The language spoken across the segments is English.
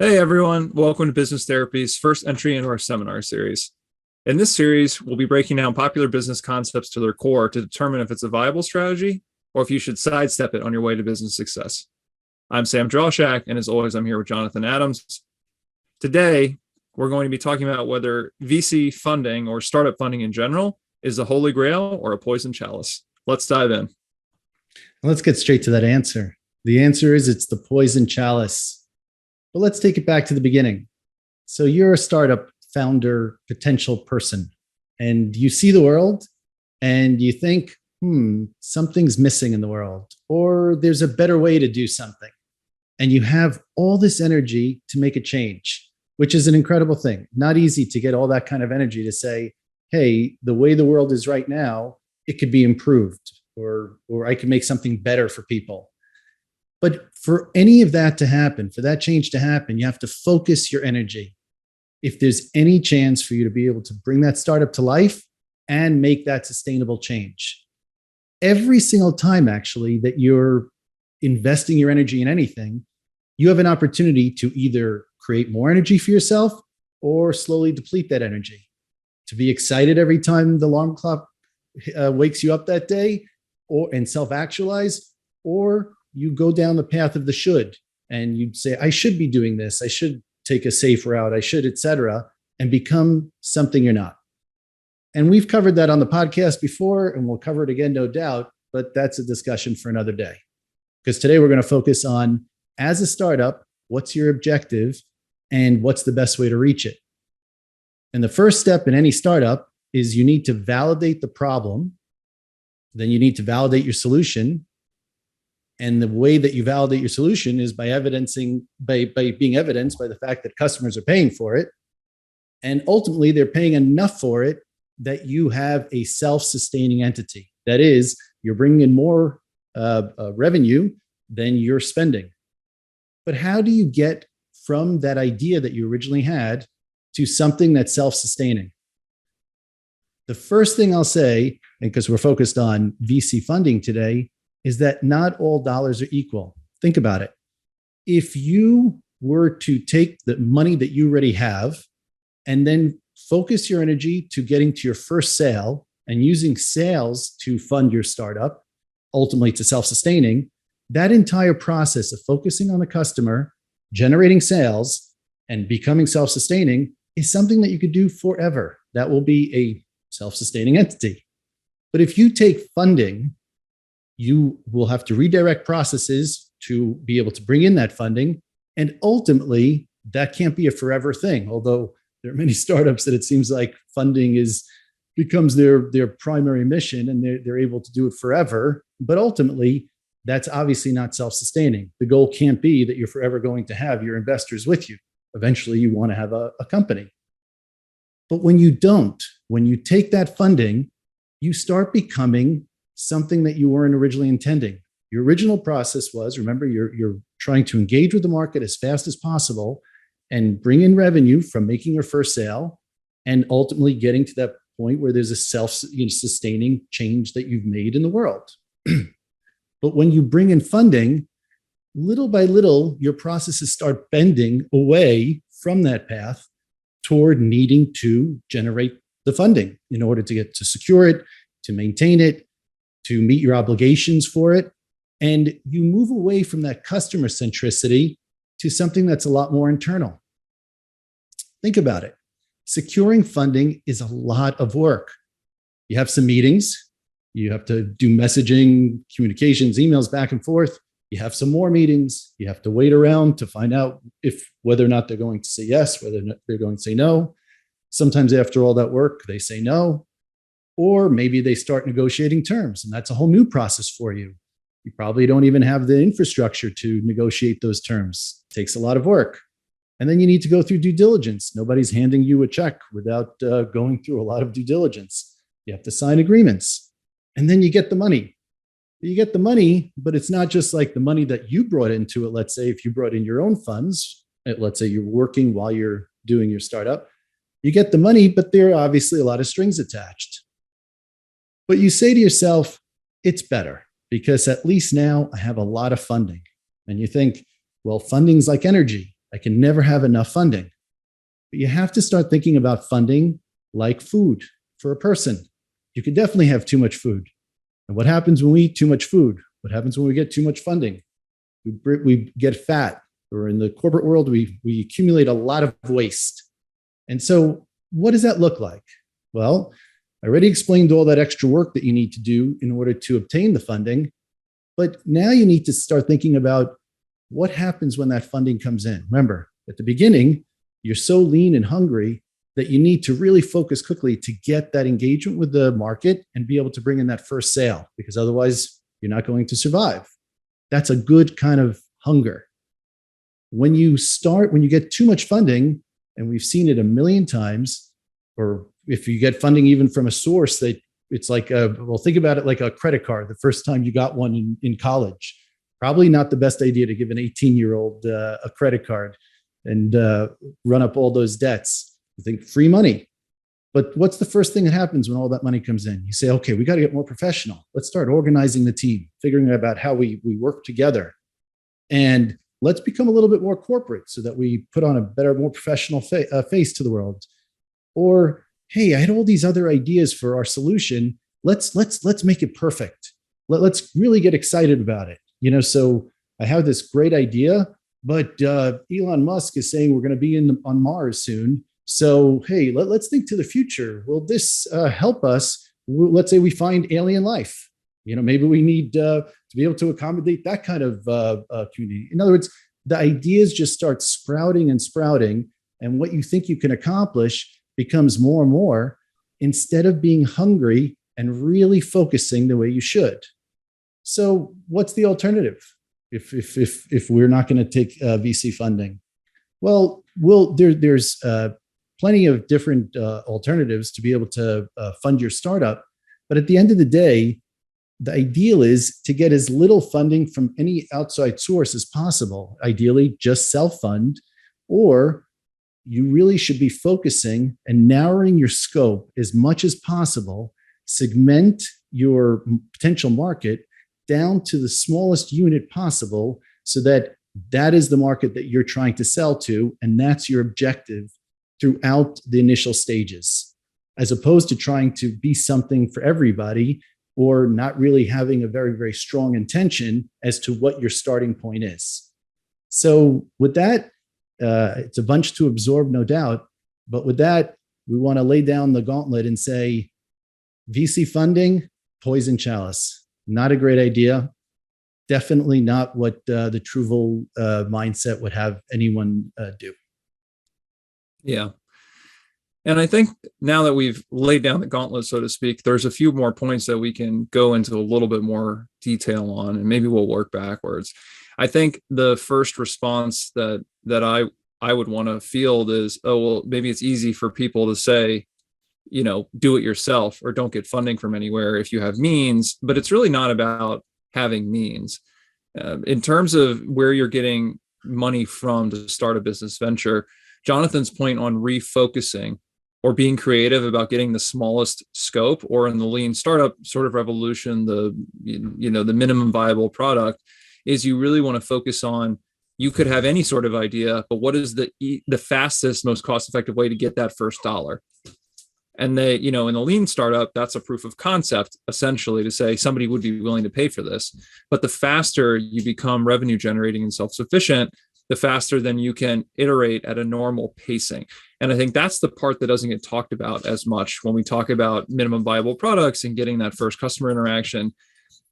Hey everyone, welcome to Business Therapy's first entry into our seminar series. In this series, we'll be breaking down popular business concepts to their core to determine if it's a viable strategy or if you should sidestep it on your way to business success. I'm Sam Drawshak, and as always, I'm here with Jonathan Adams. Today, we're going to be talking about whether VC funding or startup funding in general is a holy grail or a poison chalice. Let's dive in. Let's get straight to that answer. The answer is it's the poison chalice. But let's take it back to the beginning. So you're a startup founder, potential person, and you see the world and you think, something's missing in the world, or there's a better way to do something. And you have all this energy to make a change, which is an incredible thing. Not easy to get all that kind of energy to say, hey, the way the world is right now, it could be improved, or I could make something better for people. But for any of that to happen, for that change to happen, you have to focus your energy. If there's any chance for you to be able to bring that startup to life and make that sustainable change. Every single time, actually, that you're investing your energy in anything, you have an opportunity to either create more energy for yourself or slowly deplete that energy. To be excited every time the alarm clock wakes you up that day, and self-actualize, or you go down the path of the should, and you'd say, I should be doing this. I should take a safe route. I should, etc., and become something you're not. And we've covered that on the podcast before, and we'll cover it again, no doubt, but that's a discussion for another day. Because today we're going to focus on, as a startup, what's your objective and what's the best way to reach it? And the first step in any startup is you need to validate the problem. Then you need to validate your solution. And the way that you validate your solution is by being evidenced by the fact that customers are paying for it. And ultimately, they're paying enough for it that you have a self-sustaining entity. That is, you're bringing in more revenue than you're spending. But how do you get from that idea that you originally had to something that's self-sustaining? The first thing I'll say, because we're focused on VC funding today, is that not all dollars are equal. Think about it. If you were to take the money that you already have and then focus your energy to getting to your first sale and using sales to fund your startup, ultimately to self-sustaining, that entire process of focusing on the customer, generating sales, and becoming self-sustaining is something that you could do forever. That will be a self-sustaining entity. But if you take funding, you will have to redirect processes to be able to bring in that funding. And ultimately, that can't be a forever thing. Although there are many startups that it seems like funding becomes their primary mission and they're able to do it forever. But ultimately, that's obviously not self-sustaining. The goal can't be that you're forever going to have your investors with you. Eventually, you want to have a company. But when you take that funding, you start becoming something that you weren't originally intending. Your original process was, remember, you're trying to engage with the market as fast as possible and bring in revenue from making your first sale and ultimately getting to that point where there's a self-sustaining change that you've made in the world. But when you bring in funding, little by little, your processes start bending away from that path toward needing to generate the funding in order to secure it, to maintain it, to meet your obligations for it. And you move away from that customer centricity to something that's a lot more internal. Think about it. Securing funding is a lot of work. You have some meetings. You have to do messaging, communications, emails back and forth. You have some more meetings. You have to wait around to find out whether or not they're going to say yes, whether or not they're going to say no. Sometimes after all that work, they say no. Or maybe they start negotiating terms, and that's a whole new process for you. You probably don't even have the infrastructure to negotiate those terms. It takes a lot of work. And then you need to go through due diligence. Nobody's handing you a check without going through a lot of due diligence. You have to sign agreements. And then you get the money. You get the money, but it's not just like the money that you brought into it. Let's say if you brought in your own funds, let's say you're working while you're doing your startup, you get the money, but there are obviously a lot of strings attached. But you say to yourself, it's better because at least now I have a lot of funding. And you think, well, funding's like energy. I can never have enough funding. But you have to start thinking about funding like food for a person. You can definitely have too much food. And what happens when we eat too much food? What happens when we get too much funding? We get fat, or in the corporate world, we accumulate a lot of waste. And so what does that look like? Well, I already explained all that extra work that you need to do in order to obtain the funding. But now you need to start thinking about what happens when that funding comes in. Remember, at the beginning, you're so lean and hungry that you need to really focus quickly to get that engagement with the market and be able to bring in that first sale, because otherwise you're not going to survive. That's a good kind of hunger. When you get too much funding, and we've seen it a million times, or if you get funding even from a source that it's like, think about it like a credit card. The first time you got one in college, probably not the best idea to give an 18-year-old a credit card and run up all those debts. You think free money. But what's the first thing that happens when all that money comes in? You say, okay, we got to get more professional. Let's start organizing the team, figuring out about how we work together. And let's become a little bit more corporate so that we put on a better, more professional face to the world. Or, hey, I had all these other ideas for our solution. Let's make it perfect. Let's really get excited about it. So I have this great idea, but Elon Musk is saying we're going to be on Mars soon. So, hey, let's think to the future. Will this help us? Let's say we find alien life. Maybe we need to be able to accommodate that kind of community. In other words, the ideas just start sprouting and sprouting, and what you think you can accomplish becomes more and more, instead of being hungry and really focusing the way you should. So, what's the alternative if we're not going to take VC funding? Well, there's plenty of different alternatives to be able to fund your startup, but at the end of the day, the ideal is to get as little funding from any outside source as possible. Ideally, just self-fund, or you really should be focusing and narrowing your scope as much as possible, segment your potential market down to the smallest unit possible so that is the market that you're trying to sell to, and that's your objective throughout the initial stages, as opposed to trying to be something for everybody, or not really having a very, very strong intention as to what your starting point is. So with that, it's a bunch to absorb, no doubt. But with that, we want to lay down the gauntlet and say, VC funding, poison chalice. Not a great idea. Definitely not what the Truval mindset would have anyone do. Yeah. And I think now that we've laid down the gauntlet, so to speak, there's a few more points that we can go into a little bit more detail on, and maybe we'll work backwards. I think the first response that I would want to field is, oh, well, maybe it's easy for people to say, do it yourself or don't get funding from anywhere if you have means, but it's really not about having means. In terms of where you're getting money from to start a business venture, Jonathan's point on refocusing or being creative about getting the smallest scope, or in the lean startup sort of revolution, the minimum viable product, is you really want to focus on, you could have any sort of idea, but what is the fastest, most cost-effective way to get that first dollar? And in the lean startup, that's a proof of concept, essentially, to say somebody would be willing to pay for this. But the faster you become revenue generating and self-sufficient, the faster then you can iterate at a normal pacing. And I think that's the part that doesn't get talked about as much when we talk about minimum viable products and getting that first customer interaction.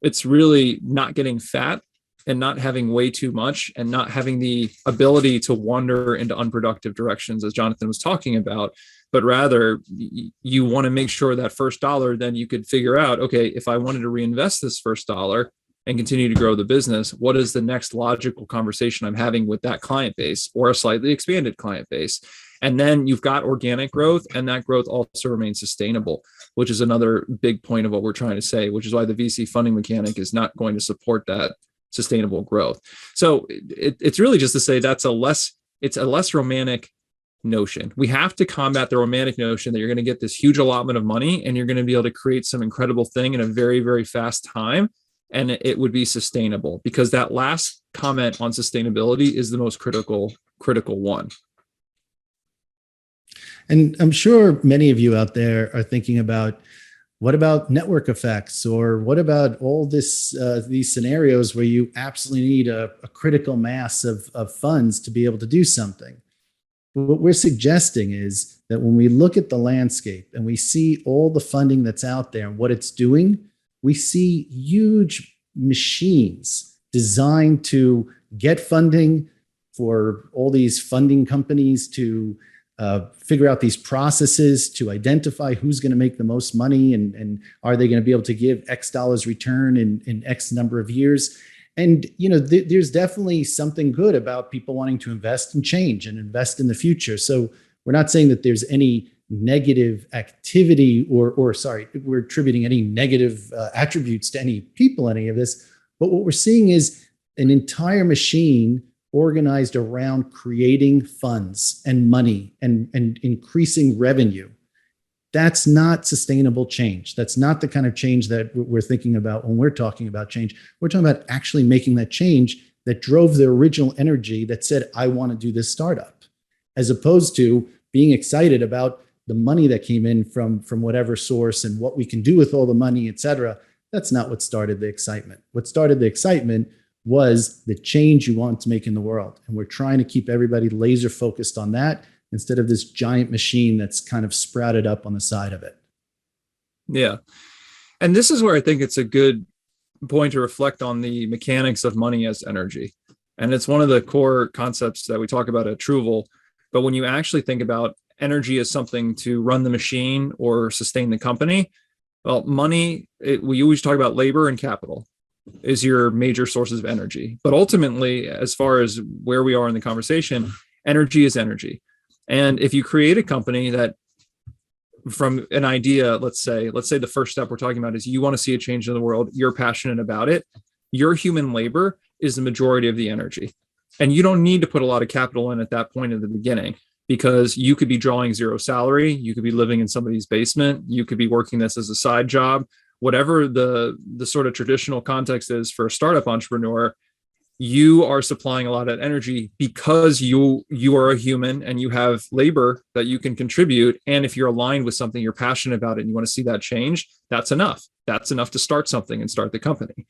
It's really not getting fat and not having way too much and not having the ability to wander into unproductive directions, as Jonathan was talking about, but rather you want to make sure that first dollar, then you could figure out, okay, if I wanted to reinvest this first dollar and continue to grow the business, what is the next logical conversation I'm having with that client base or a slightly expanded client base? And then you've got organic growth, and that growth also remains sustainable, which is another big point of what we're trying to say, which is why the VC funding mechanic is not going to support that sustainable growth. So it's really just to say it's a less romantic notion. We have to combat the romantic notion that you're going to get this huge allotment of money and you're going to be able to create some incredible thing in a very, very fast time, and it would be sustainable, because that last comment on sustainability is the most critical critical one. And I'm sure many of you out there are thinking about, what about network effects, or what about all these scenarios where you absolutely need a critical mass of funds to be able to do something? What we're suggesting is that when we look at the landscape and we see all the funding that's out there and what it's doing, we see huge machines designed to get funding, for all these funding companies to figure out these processes to identify who's going to make the most money, and are they going to be able to give X dollars return in X number of years. And there's definitely something good about people wanting to invest in change and invest in the future. So we're not saying that there's any negative activity, or sorry, we're attributing any negative attributes to any people, any of this. But what we're seeing is an entire machine organized around creating funds and money and increasing revenue. That's not sustainable change. That's not the kind of change that we're thinking about when we're talking about change. We're talking about actually making that change that drove the original energy that said, I want to do this startup, as opposed to being excited about the money that came in from whatever source and what we can do with all the money, et cetera. That's not what started the excitement. What started the excitement was the change you want to make in the world. And we're trying to keep everybody laser focused on that, instead of this giant machine that's kind of sprouted up on the side of it. Yeah. And this is where I think it's a good point to reflect on the mechanics of money as energy. And it's one of the core concepts that we talk about at Truval. But when you actually think about energy as something to run the machine or sustain the company, well, money, we always talk about labor and capital is your major sources of energy. But ultimately, as far as where we are in the conversation, energy is energy. And if you create a company that, from an idea, let's say the first step we're talking about is you want to see a change in the world, you're passionate about it, your human labor is the majority of the energy. And you don't need to put a lot of capital in at that point in the beginning, because you could be drawing zero salary, you could be living in somebody's basement, you could be working this as a side job, whatever the sort of traditional context is for a startup entrepreneur. You are supplying a lot of energy because you are a human and you have labor that you can contribute. And if you're aligned with something, you're passionate about it and you want to see that change, that's enough. That's enough to start something and start the company.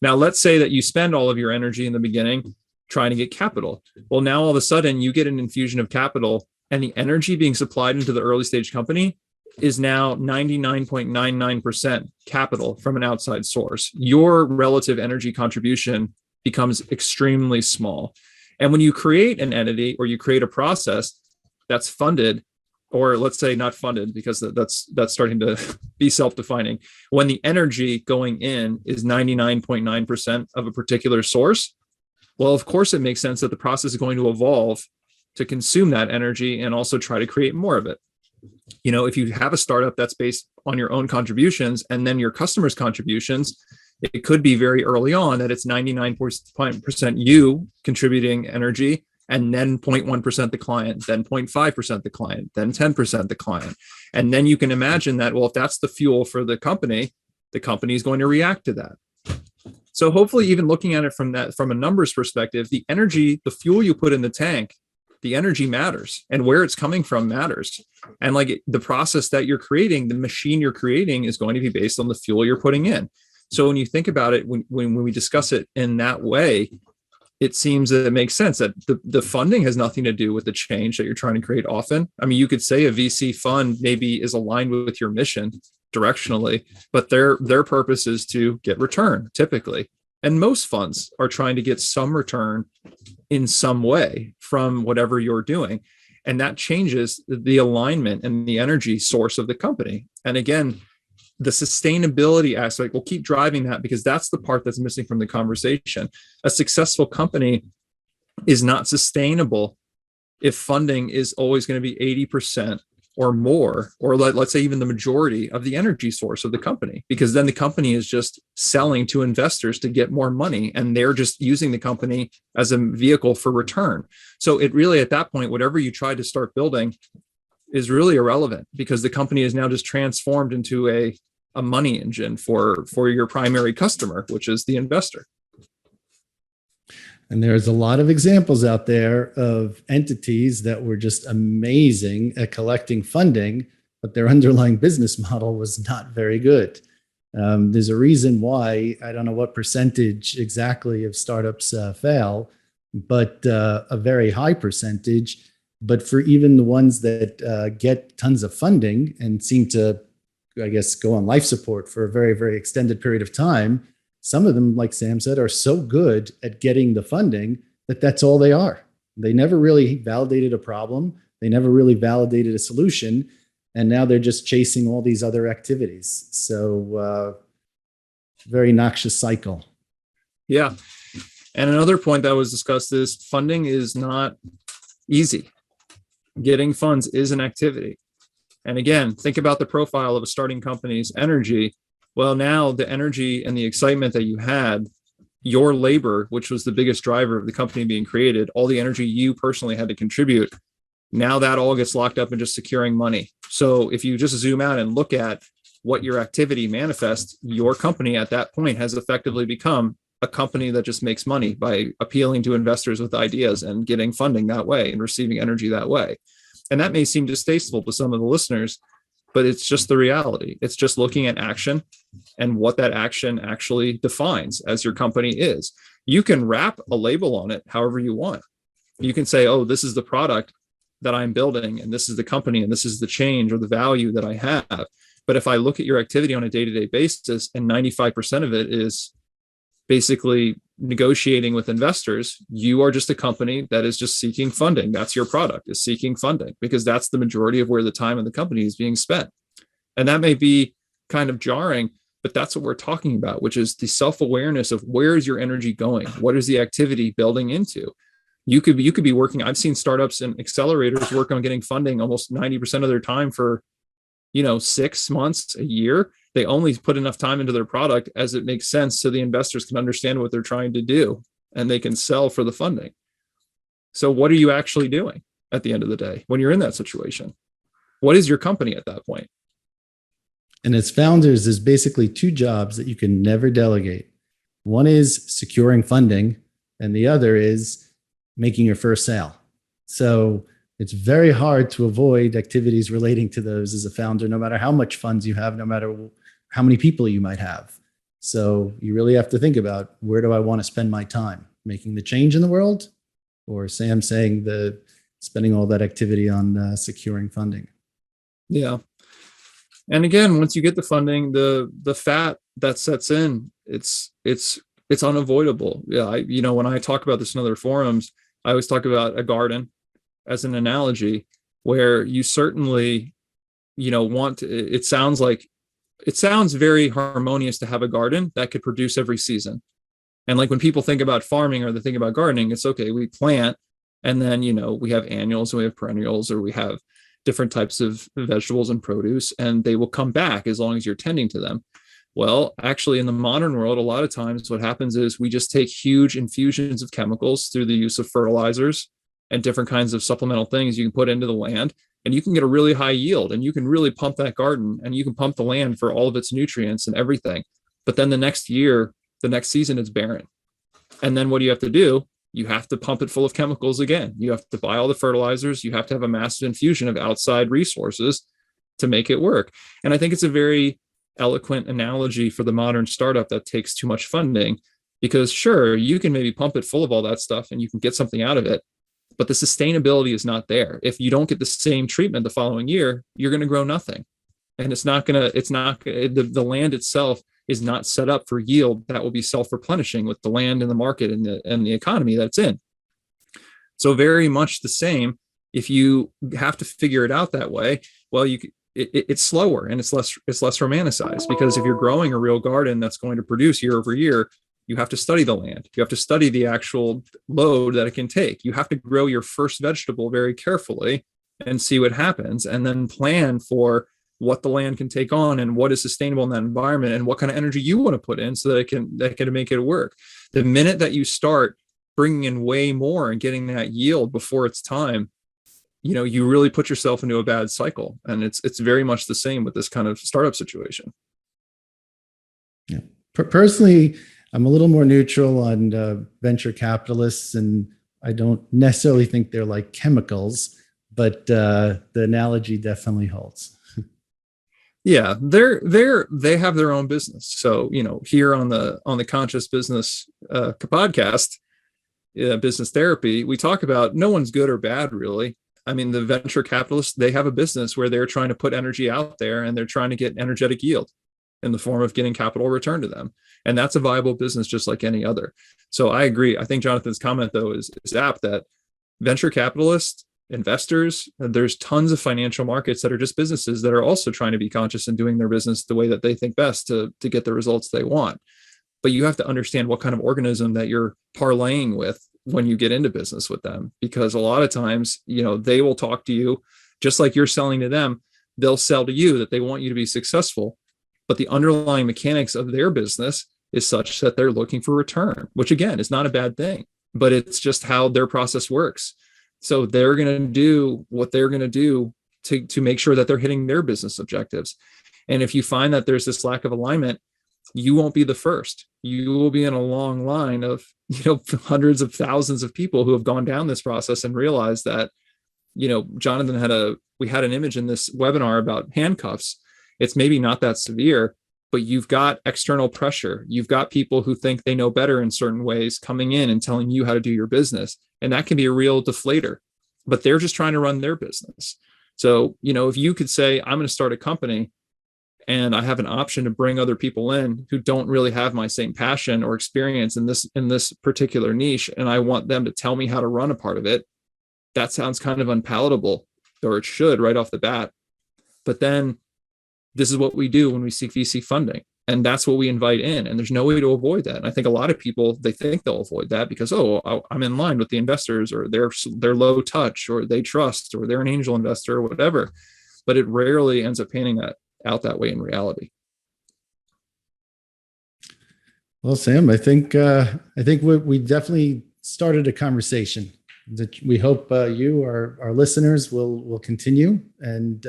Now, let's say that you spend all of your energy in the beginning trying to get capital. Well, now all of a sudden you get an infusion of capital, and the energy being supplied into the early stage company is now 99.99% capital from an outside source. Your relative energy contribution becomes extremely small. And when you create an entity or you create a process that's funded, or let's say not funded, because that's starting to be self-defining, when the energy going in is 99.9% of a particular source, well, of course, it makes sense that the process is going to evolve to consume that energy and also try to create more of it. If you have a startup that's based on your own contributions and then your customers' contributions, it could be very early on that it's 99% you contributing energy, and then 0.1% the client, then 0.5% the client, then 10% the client. And then you can imagine that, well, if that's the fuel for the company is going to react to that. So hopefully, even looking at it from a numbers perspective, the energy, the fuel you put in the tank, the energy matters, and where it's coming from matters. And like the process that you're creating, the machine you're creating is going to be based on the fuel you're putting in. So when you think about it, when we discuss it in that way, it seems that it makes sense that the funding has nothing to do with the change that you're trying to create often. I mean, you could say a VC fund maybe is aligned with your mission directionally, but their purpose is to get return typically. And most funds are trying to get some return in some way from whatever you're doing. And that changes the alignment and the energy source of the company. And again, the sustainability aspect will keep driving that, because that's the part that's missing from the conversation. A successful company is not sustainable if funding is always going to be 80% or more, or let's say even the majority of the energy source of the company, because then the company is just selling to investors to get more money, and they're just using the company as a vehicle for return. So it really, at that point, whatever you try to start building is really irrelevant, because the company is now just transformed into a money engine for your primary customer, which is the investor. And there's a lot of examples out there of entities that were just amazing at collecting funding, but their underlying business model was not very good. There's a reason why, I don't know what percentage exactly of startups fail, but a very high percentage. But for even the ones that get tons of funding and seem to, I guess, go on life support for a very, very extended period of time, some of them, like Sam said, are so good at getting the funding that that's all they are. They never really validated a problem. They never really validated a solution. And now they're just chasing all these other activities. So very noxious cycle. Yeah. And another point that was discussed is funding is not easy. Getting funds is an activity. And again, think about the profile of a starting company's energy. Well, now the energy and the excitement that you had, your labor, which was the biggest driver of the company being created, all the energy you personally had to contribute, now that all gets locked up in just securing money. So if you just zoom out and look at what your activity manifests, your company at that point has effectively become a company that just makes money by appealing to investors with ideas and getting funding that way and receiving energy that way. And that may seem distasteful to some of the listeners, but it's just the reality. It's just looking at action and what that action actually defines as your company is. You can wrap a label on it however you want. You can say, oh, this is the product that I'm building, and this is the company, and this is the change or the value that I have. But if I look at your activity on a day-to-day basis, and 95% of it is basically negotiating with investors, you are just a company that is just seeking funding. That's your product, is seeking funding, because that's the majority of where the time of the company is being spent. And that may be kind of jarring, but that's what we're talking about, which is the self-awareness of where is your energy going? What is the activity building into? You could be working. I've seen startups and accelerators work on getting funding almost 90% of their time for, 6 months, a year. They only put enough time into their product as it makes sense so the investors can understand what they're trying to do and they can sell for the funding. So what are you actually doing at the end of the day when you're in that situation? What is your company at that point? And as founders, there's basically two jobs that you can never delegate. One is securing funding, and the other is making your first sale. So it's very hard to avoid activities relating to those as a founder, no matter how much funds you have, no matter how many people you might have. So you really have to think about, where do I want to spend my time? Making the change in the world, or Sam saying spending all that activity on securing funding? Yeah. And again, once you get the funding, the fat that sets in, it's unavoidable. Yeah, when I talk about this in other forums, I always talk about a garden as an analogy, where you certainly, it sounds very harmonious to have a garden that could produce every season. And like when people think about farming or they think about gardening, it's okay, we plant, and then, we have annuals and we have perennials, or we have different types of vegetables and produce, and they will come back as long as you're tending to them. Well, actually, in the modern world, a lot of times what happens is we just take huge infusions of chemicals through the use of fertilizers and different kinds of supplemental things you can put into the land, and you can get a really high yield, and you can really pump that garden, and you can pump the land for all of its nutrients and everything. But then the next year, the next season, it's barren. And then what do you have to do? You have to pump it full of chemicals again. You have to buy all the fertilizers. You have to have a massive infusion of outside resources to make it work. And I think it's a very eloquent analogy for the modern startup that takes too much funding, because sure, you can maybe pump it full of all that stuff and you can get something out of it, but the sustainability is not there. If you don't get the same treatment the following year, you're going to grow nothing. And the land itself is not set up for yield that will be self-replenishing with the land and the market and the economy that it's in. So very much the same, if you have to figure it out that way, well, it's slower and it's less romanticized, because if you're growing a real garden that's going to produce year over year, you have to study the land. You have to study the actual load that it can take. You have to grow your first vegetable very carefully and see what happens, and then plan for what the land can take on and what is sustainable in that environment and what kind of energy you want to put in so that it can make it work. The minute that you start bringing in way more and getting that yield before it's time, you really put yourself into a bad cycle. And it's very much the same with this kind of startup situation. Yeah. Personally, I'm a little more neutral on venture capitalists, and I don't necessarily think they're like chemicals, but the analogy definitely holds. Yeah, they have their own business. So, here on the Conscious Business podcast, business therapy, we talk about no one's good or bad, really. I mean, the venture capitalists, they have a business where they're trying to put energy out there and they're trying to get energetic yield in the form of getting capital returned to them. And that's a viable business just like any other. So I agree. I think Jonathan's comment, though, is apt that venture capitalists, investors, there's tons of financial markets that are just businesses that are also trying to be conscious and doing their business the way that they think best to get the results they want. But you have to understand what kind of organism that you're parlaying with when you get into business with them, because a lot of times, they will talk to you just like you're selling to them. They'll sell to you that they want you to be successful, but the underlying mechanics of their business is such that they're looking for return, which again is not a bad thing, but it's just how their process works. So they're going to do what they're going to do to make sure that they're hitting their business objectives. And if you find that there's this lack of alignment, you won't be the first. You will be in a long line of, hundreds of thousands of people who have gone down this process and realized that, Jonathan we had an image in this webinar about handcuffs. It's maybe not that severe, but you've got external pressure. You've got people who think they know better in certain ways coming in and telling you how to do your business. And that can be a real deflator, but they're just trying to run their business. So, if you could say, I'm going to start a company and I have an option to bring other people in who don't really have my same passion or experience in this particular niche, and I want them to tell me how to run a part of it, that sounds kind of unpalatable, or it should right off the bat. But then this is what we do when we seek VC funding. And that's what we invite in. And there's no way to avoid that. And I think a lot of people, they think they'll avoid that because, I'm in line with the investors, or they're low touch, or they trust, or they're an angel investor, or whatever. But it rarely ends up panning out that way in reality. Well, Sam, I think we definitely started a conversation that we hope you, our listeners, will continue and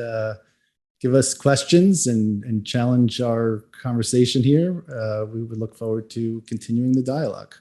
give us questions and challenge our conversation here. We would look forward to continuing the dialogue.